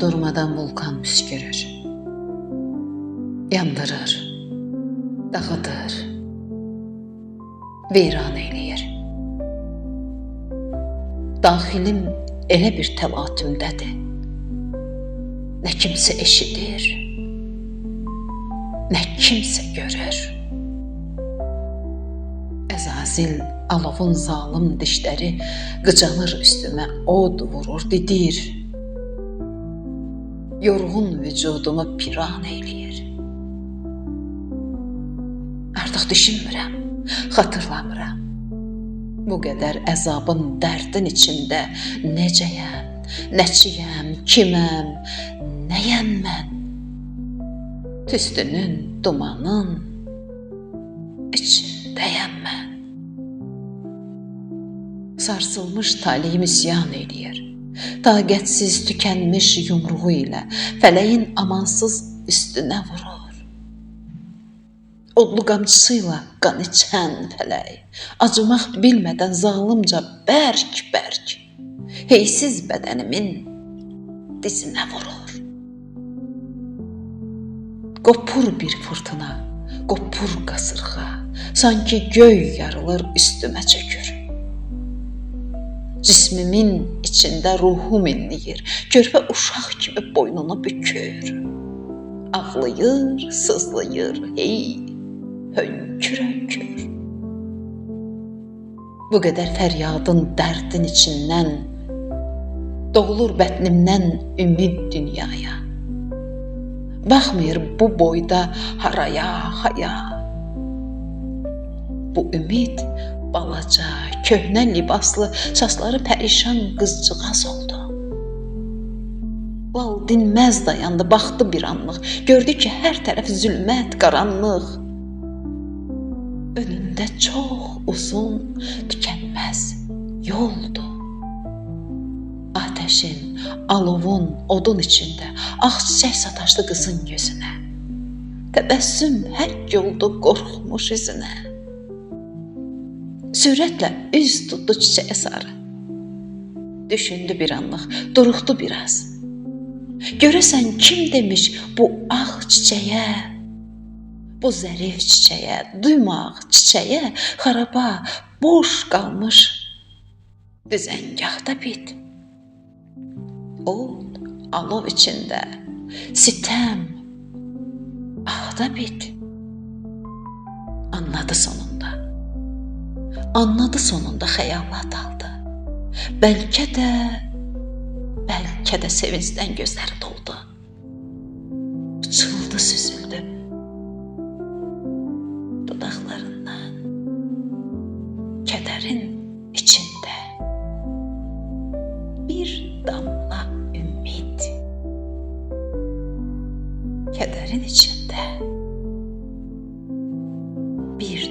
durmadan vulkan püskürür. Yandırır, dağıdır, veyran eyləyir. Daxilim elə bir təlatümdədir. Nə kimsə eşidir, nə kimsə görür. Əzazil alovun zalım dişləri qıcanır üstümə, od vurur, didir. Yorğun vücudumu piran eyləyir. Artıq düşünmürəm, xatırlamıram. Bu qədər əzabın, dərdin içində necəyəm, nəçiyəm, kiməm, nəyəm mən? Tüstünün, dumanın içindəyəm mən. Sarsılmış taleyim isyan eyləyir. Taqətsiz tükənmiş yumruğu ilə fələyin amansız üstünə vurur. Odlu qamçısıyla qan içən fələk, acımaq bilmədən zalımca bərk-bərk heysiz bədənimin dizinə vurur. Qopur bir fırtına, qopur qasırğa, sanki göy yarılır üstümə çökür. Cismimin içində ruhum inləyir, körpə uşaq kimi boynunu bükür. Ağlayır, sızlayır, hey, hönkür-hönkür. Bu qədər fəryadın, dərdin içindən doğulur bətnimdən ümid dünyaya. Baxmayır bu boyda haraya, haya. Bu ümid balaca, köhnə libaslı, saçları pərişan qızcığaz oldu. Lal dinməz dayandı, baxdı bir anlıq, gördü ki, hər tərəf zülmət, qaranlıq. Önündə çox uzun, tükənməz yoldu. Ateşin, alovun, odun içində ağ çiçək sataşdı qızın gözünə. Təbəssüm həkk oldu qorxmuş üzünə. Sürətlə üz tutdu çiçəyə sarı. Düşündü bir anlıq, duruxdu biraz. Görəsən kim demiş bu ağ çiçəyə, bu zərif çiçəyə, duymaq çiçəyə, xaraba, boş qalmış düzəngahda bit. Od, alov içində, sitəm, ahda bit. Anladı sonunda. Anladı sonunda, xəyala daldı. Bəlkə də sevincdən gözləri doldu. Çıldı, süzüldü dodaqlarından. Kədərin içində bir damla ümid. Kədərin içində bir